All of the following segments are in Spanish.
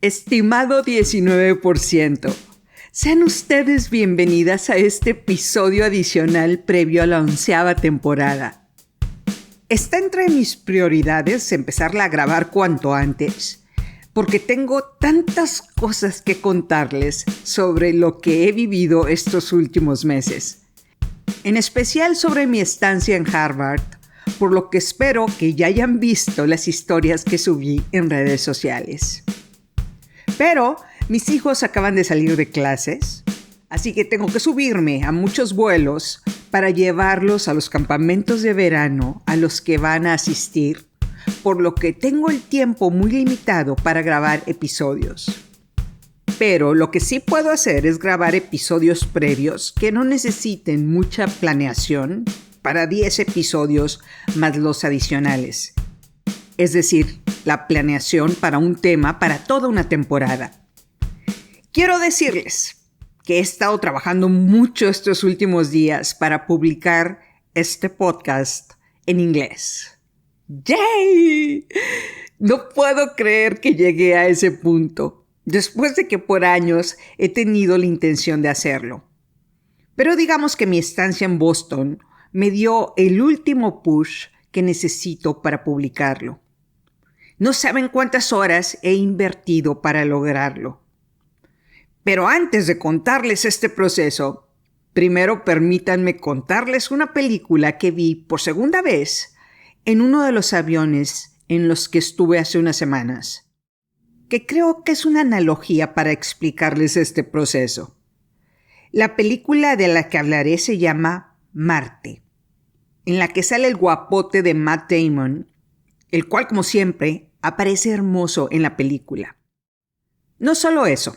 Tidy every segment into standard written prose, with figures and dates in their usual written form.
Estimado 19%, sean ustedes bienvenidas a este episodio adicional previo a la 11ª temporada. Está entre mis prioridades empezarla a grabar cuanto antes, porque tengo tantas cosas que contarles sobre lo que he vivido estos últimos meses, en especial sobre mi estancia en Harvard, por lo que espero que ya hayan visto las historias que subí en redes sociales. Pero mis hijos acaban de salir de clases, así que tengo que subirme a muchos vuelos para llevarlos a los campamentos de verano a los que van a asistir, por lo que tengo el tiempo muy limitado para grabar episodios. Pero lo que sí puedo hacer es grabar episodios previos que no necesiten mucha planeación para 10 episodios más los adicionales. Es decir, la planeación para un tema para toda una temporada. Quiero decirles que he estado trabajando mucho estos últimos días para publicar este podcast en inglés. ¡Yay! No puedo creer que llegué a ese punto, después de que por años he tenido la intención de hacerlo. Pero digamos que mi estancia en Boston me dio el último push que necesito para publicarlo. No saben cuántas horas he invertido para lograrlo. Pero antes de contarles este proceso, primero permítanme contarles una película que vi por segunda vez en uno de los aviones en los que estuve hace unas semanas, que creo que es una analogía para explicarles este proceso. La película de la que hablaré se llama Marte, en la que sale el guapote de Matt Damon, el cual, como siempre, aparece hermoso en la película. No solo eso.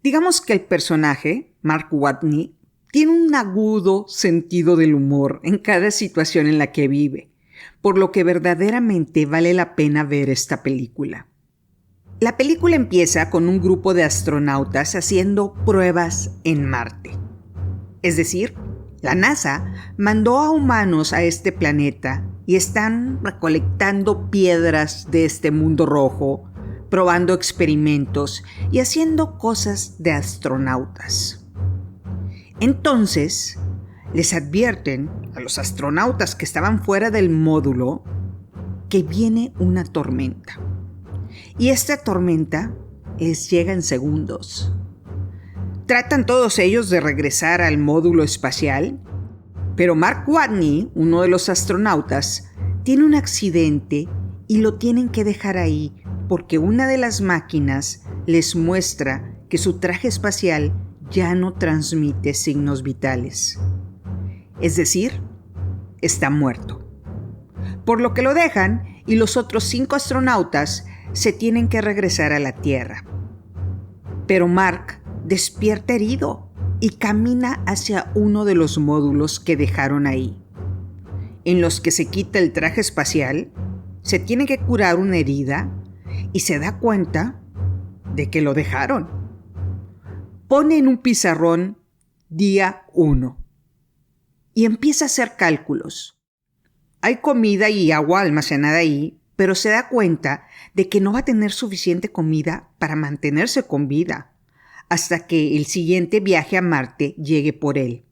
Digamos que el personaje, Mark Watney, tiene un agudo sentido del humor en cada situación en la que vive, por lo que verdaderamente vale la pena ver esta película. La película empieza con un grupo de astronautas haciendo pruebas en Marte. Es decir, la NASA mandó a humanos a este planeta y están recolectando piedras de este mundo rojo, probando experimentos y haciendo cosas de astronautas. Entonces, les advierten a los astronautas que estaban fuera del módulo que viene una tormenta. Y esta tormenta les llega en segundos. Tratan todos ellos de regresar al módulo espacial, pero Mark Watney, uno de los astronautas, tiene un accidente y lo tienen que dejar ahí porque una de las máquinas les muestra que su traje espacial ya no transmite signos vitales. Es decir, está muerto. Por lo que lo dejan y los otros 5 astronautas se tienen que regresar a la Tierra. Pero Mark despierta herido y camina hacia uno de los módulos que dejaron ahí, en los que se quita el traje espacial, se tiene que curar una herida y se da cuenta de que lo dejaron. Pone en un pizarrón día 1 y empieza a hacer cálculos. Hay comida y agua almacenada ahí, pero se da cuenta de que no va a tener suficiente comida para mantenerse con vida hasta que el siguiente viaje a Marte llegue por él.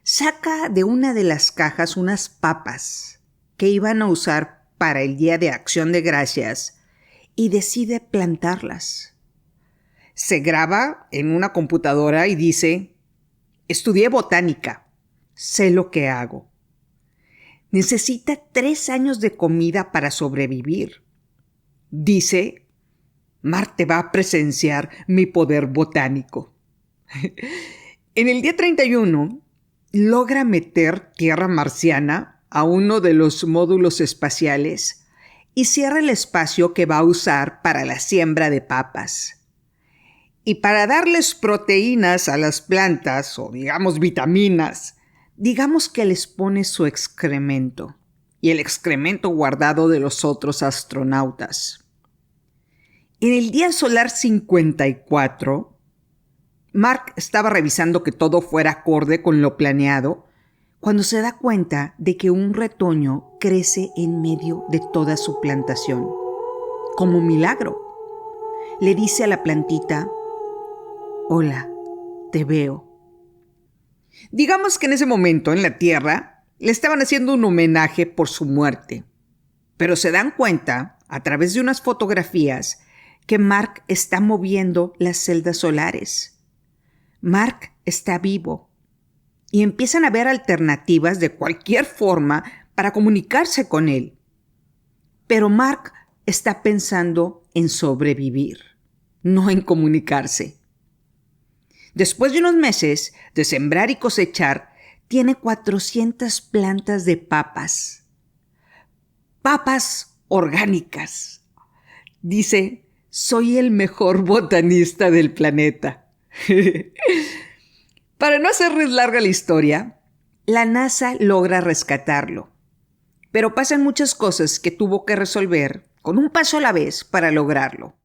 Saca de una de las cajas unas papas que iban a usar para el Día de Acción de Gracias y decide plantarlas. Se graba en una computadora y dice: estudié botánica, sé lo que hago. Necesita 3 años de comida para sobrevivir. Dice: Marte va a presenciar mi poder botánico. En el día 31, logra meter tierra marciana a uno de los módulos espaciales y cierra el espacio que va a usar para la siembra de papas. Y para darles proteínas a las plantas, o digamos vitaminas, digamos que les pone su excremento y el excremento guardado de los otros astronautas. En el día solar 54, Mark estaba revisando que todo fuera acorde con lo planeado cuando se da cuenta de que un retoño crece en medio de toda su plantación, como milagro. le dice a la plantita: hola, te veo. Digamos que en ese momento en la Tierra le estaban haciendo un homenaje por su muerte, pero se dan cuenta, a través de unas fotografías, que Mark está moviendo las celdas solares. Mark está vivo y empiezan a ver alternativas de cualquier forma para comunicarse con él. Pero Mark está pensando en sobrevivir, no en comunicarse. Después de unos meses de sembrar y cosechar, tiene 400 plantas de papas. Papas orgánicas. Dice: soy el mejor botanista del planeta. Para no hacerles larga la historia, la NASA logra rescatarlo. Pero pasan muchas cosas que tuvo que resolver con un paso a la vez para lograrlo.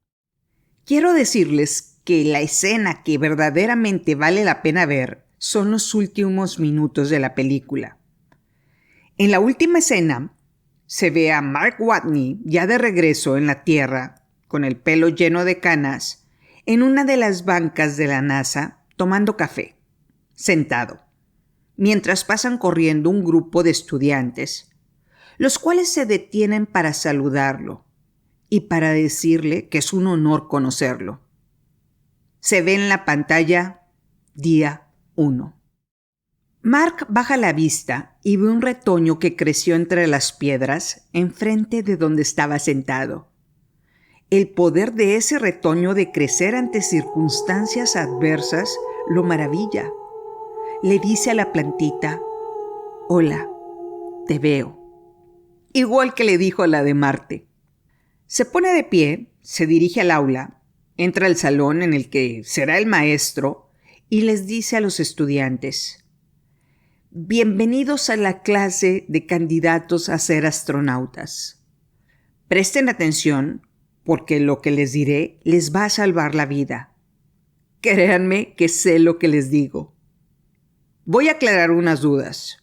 Quiero decirles que la escena que verdaderamente vale la pena ver son los últimos minutos de la película. En la última escena se ve a Mark Watney ya de regreso en la Tierra, con el pelo lleno de canas, en una de las bancas de la NASA tomando café, sentado, mientras pasan corriendo un grupo de estudiantes, los cuales se detienen para saludarlo y para decirle que es un honor conocerlo. Se ve en la pantalla día 1. Mark baja la vista y ve un retoño que creció entre las piedras enfrente de donde estaba sentado. El poder de ese retoño de crecer ante circunstancias adversas lo maravilla. Le dice a la plantita: hola, te veo. Igual que le dijo a la de Marte. Se pone de pie, se dirige al aula, entra al salón en el que será el maestro y les dice a los estudiantes: bienvenidos a la clase de candidatos a ser astronautas. Presten atención porque lo que les diré les va a salvar la vida. Créanme que sé lo que les digo. Voy a aclarar unas dudas.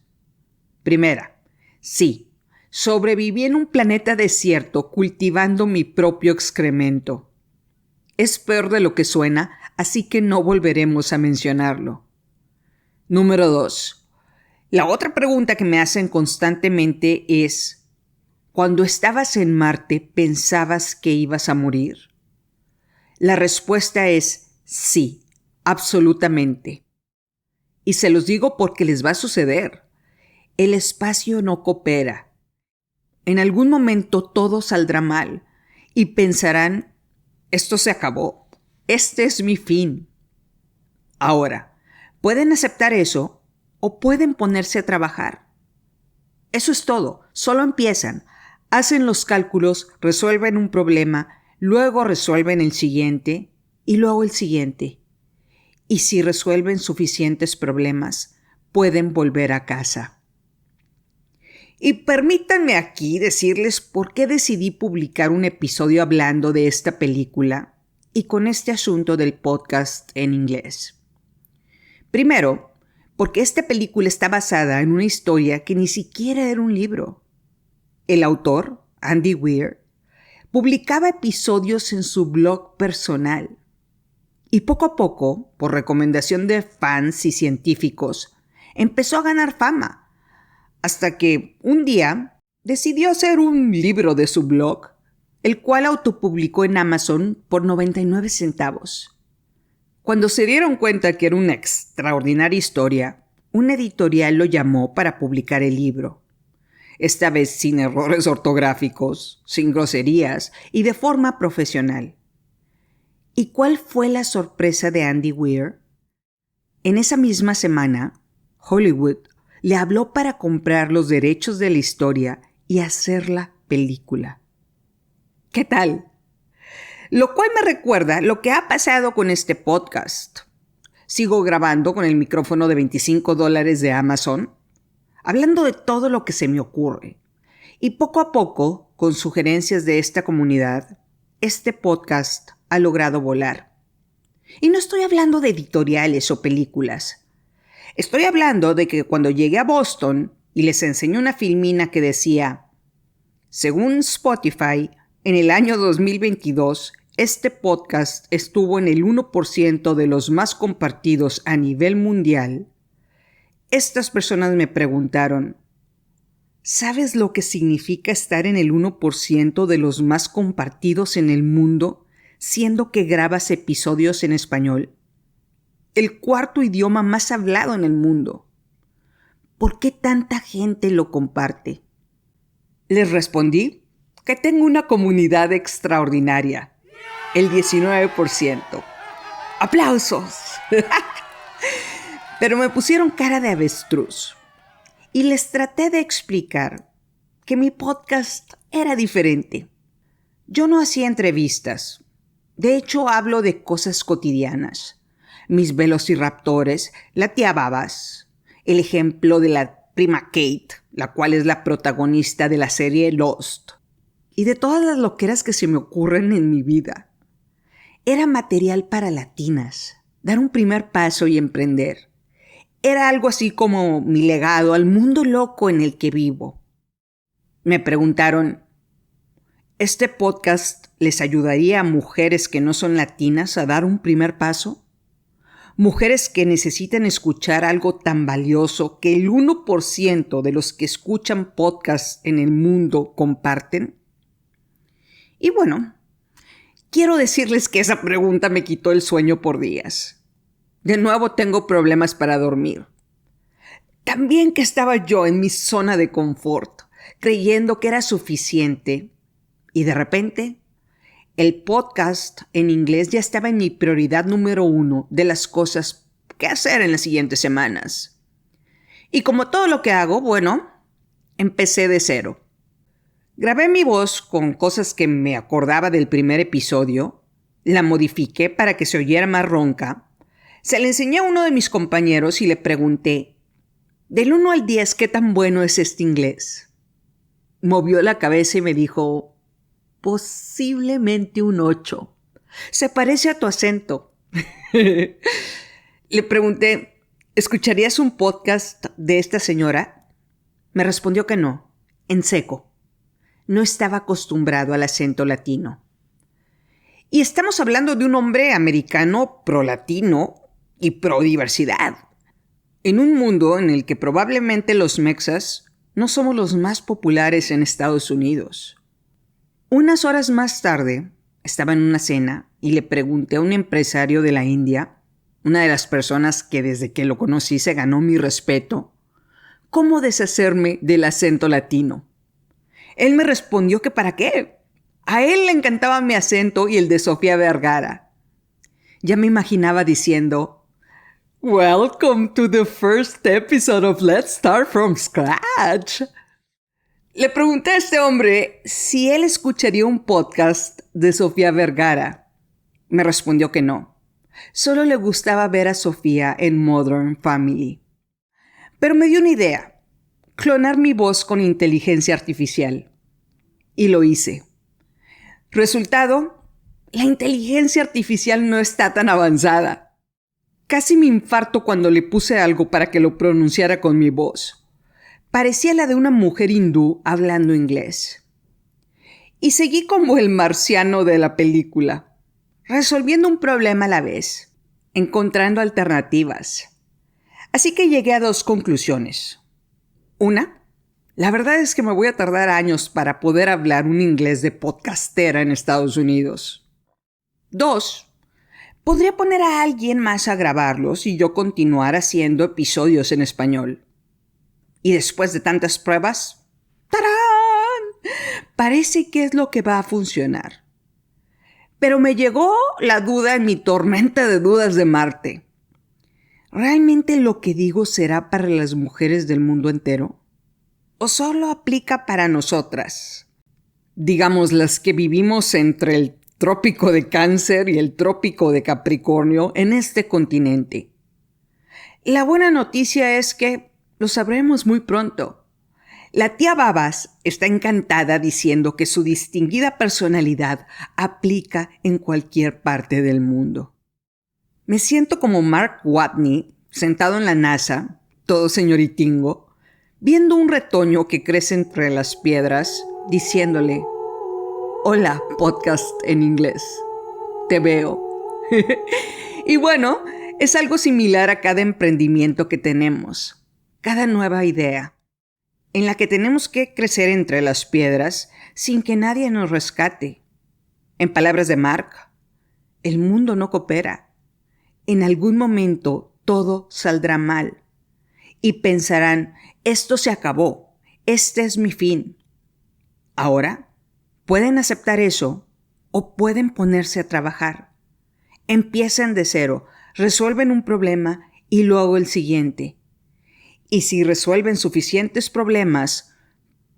Primera, sí, sobreviví en un planeta desierto cultivando mi propio excremento. Es peor de lo que suena, así que no volveremos a mencionarlo. Número 2. La otra pregunta que me hacen constantemente es: ¿cuando estabas en Marte pensabas que ibas a morir? La respuesta es sí, absolutamente. Y se los digo porque les va a suceder. El espacio no coopera. En algún momento todo saldrá mal y pensarán: esto se acabó, este es mi fin. Ahora, pueden aceptar eso o pueden ponerse a trabajar. Eso es todo, solo empiezan, hacen los cálculos, resuelven un problema, luego resuelven el siguiente y luego el siguiente. Y si resuelven suficientes problemas, pueden volver a casa. Y permítanme aquí decirles por qué decidí publicar un episodio hablando de esta película y con este asunto del podcast en inglés. Primero, porque esta película está basada en una historia que ni siquiera era un libro. El autor, Andy Weir, publicaba episodios en su blog personal. Y poco a poco, por recomendación de fans y científicos, empezó a ganar fama. Hasta que un día decidió hacer un libro de su blog, el cual autopublicó en Amazon por 99 centavos. Cuando se dieron cuenta que era una extraordinaria historia, una editorial lo llamó para publicar el libro. Esta vez sin errores ortográficos, sin groserías y de forma profesional. ¿Y cuál fue la sorpresa de Andy Weir? En esa misma semana, Hollywood le habló para comprar los derechos de la historia y hacerla película. ¿Qué tal? Lo cual me recuerda lo que ha pasado con este podcast. Sigo grabando con el micrófono de $25 de Amazon, hablando de todo lo que se me ocurre. Y poco a poco, con sugerencias de esta comunidad, este podcast ha logrado volar. Y no estoy hablando de editoriales o películas. Estoy hablando de que cuando llegué a Boston y les enseñé una filmina que decía: según Spotify, en el año 2022, este podcast estuvo en el 1% de los más compartidos a nivel mundial, estas personas me preguntaron, ¿sabes lo que significa estar en el 1% de los más compartidos en el mundo, siendo que grabas episodios en español? El cuarto idioma más hablado en el mundo. ¿Por qué tanta gente lo comparte? Les respondí que tengo una comunidad extraordinaria, el 19%. ¡Aplausos! Pero me pusieron cara de avestruz y les traté de explicar que mi podcast era diferente. Yo no hacía entrevistas. De hecho, hablo de cosas cotidianas. Mis velociraptores, la tía Babas, el ejemplo de la prima Kate, la cual es la protagonista de la serie Lost, y de todas las loqueras que se me ocurren en mi vida. Era material para latinas, dar un primer paso y emprender. Era algo así como mi legado al mundo loco en el que vivo. Me preguntaron, ¿este podcast les ayudaría a mujeres que no son latinas a dar un primer paso? Mujeres que necesitan escuchar algo tan valioso que el 1% de los que escuchan podcasts en el mundo comparten. Y bueno, quiero decirles que esa pregunta me quitó el sueño por días. De nuevo tengo problemas para dormir. También que estaba yo en mi zona de confort, creyendo que era suficiente. Y de repente, el podcast en inglés ya estaba en mi prioridad número 1 de las cosas que hacer en las siguientes semanas. Y como todo lo que hago, bueno, empecé de cero. Grabé mi voz con cosas que me acordaba del primer episodio, la modifiqué para que se oyera más ronca, se la enseñé a uno de mis compañeros y le pregunté, del 1 al 10, ¿qué tan bueno es este inglés? Movió la cabeza y me dijo, posiblemente un 8. Se parece a tu acento. Le pregunté, ¿escucharías un podcast de esta señora? Me respondió que no, en seco. No estaba acostumbrado al acento latino. Y estamos hablando de un hombre americano pro-latino y pro-diversidad. En un mundo en el que probablemente los mexas no somos los más populares en Estados Unidos. Unas horas más tarde, estaba en una cena y le pregunté a un empresario de la India, una de las personas que desde que lo conocí se ganó mi respeto, cómo deshacerme del acento latino. Él me respondió que para qué. A él le encantaba mi acento y el de Sofía Vergara. Ya me imaginaba diciendo, "Welcome to the first episode of Let's Start from Scratch." Le pregunté a este hombre si él escucharía un podcast de Sofía Vergara. Me respondió que no. Solo le gustaba ver a Sofía en Modern Family. Pero me dio una idea. Clonar mi voz con inteligencia artificial. Y lo hice. Resultado, la inteligencia artificial no está tan avanzada. Casi me infarto cuando le puse algo para que lo pronunciara con mi voz. Parecía la de una mujer hindú hablando inglés. Y seguí como el marciano de la película, resolviendo un problema a la vez, encontrando alternativas. Así que llegué a 2 conclusiones. Una, la verdad es que me voy a tardar años para poder hablar un inglés de podcastera en Estados Unidos. 2, podría poner a alguien más a grabarlos y yo continuar haciendo episodios en español. Y después de tantas pruebas, ¡tarán! Parece que es lo que va a funcionar. Pero me llegó la duda en mi tormenta de dudas de Marte. ¿Realmente lo que digo será para las mujeres del mundo entero? ¿O solo aplica para nosotras? Digamos, las que vivimos entre el trópico de Cáncer y el trópico de Capricornio en este continente. La buena noticia es que lo sabremos muy pronto. La tía Babas está encantada diciendo que su distinguida personalidad aplica en cualquier parte del mundo. Me siento como Mark Watney, sentado en la NASA, todo señoritingo, viendo un retoño que crece entre las piedras, diciéndole, "Hola, podcast en inglés". te veo. Y bueno, es algo similar a cada emprendimiento que tenemos, cada nueva idea, en la que tenemos que crecer entre las piedras sin que nadie nos rescate. En palabras de Mark, el mundo no coopera. En algún momento todo saldrá mal. Y pensarán, esto se acabó, este es mi fin. Ahora, pueden aceptar eso o pueden ponerse a trabajar. Empiezan de cero, resuelven un problema y luego el siguiente. Y si resuelven suficientes problemas,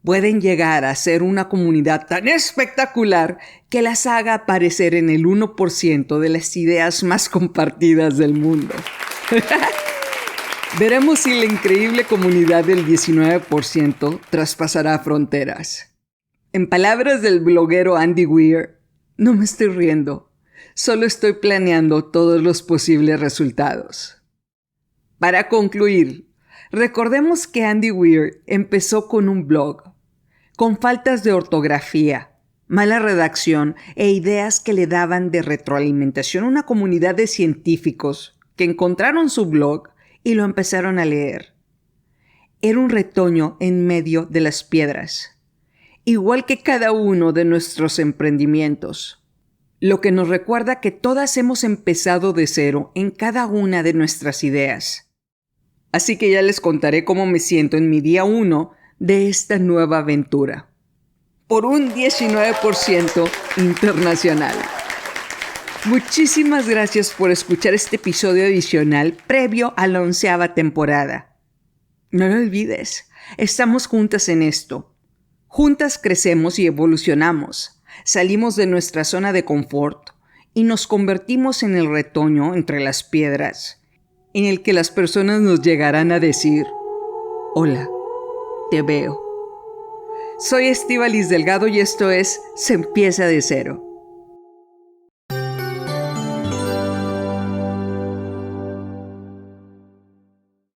pueden llegar a ser una comunidad tan espectacular que las haga aparecer en el 1% de las ideas más compartidas del mundo. Veremos si la increíble comunidad del 19% traspasará fronteras. En palabras del bloguero Andy Weir, no me estoy riendo, solo estoy planeando todos los posibles resultados. Para concluir, recordemos que Andy Weir empezó con un blog, con faltas de ortografía, mala redacción e ideas que le daban de retroalimentación a una comunidad de científicos que encontraron su blog y lo empezaron a leer. Era un retoño en medio de las piedras, igual que cada uno de nuestros emprendimientos, lo que nos recuerda que todas hemos empezado de cero en cada una de nuestras ideas. Así que ya les contaré cómo me siento en mi día 1 de esta nueva aventura, por un 19% internacional. Muchísimas gracias por escuchar este episodio adicional previo a la 11ª temporada. No lo olvides, estamos juntas en esto. Juntas crecemos y evolucionamos, salimos de nuestra zona de confort y nos convertimos en el retoño entre las piedras, en el que las personas nos llegarán a decir, hola, te veo. Soy Estíbaliz Delgado y esto es Se Empieza de Cero.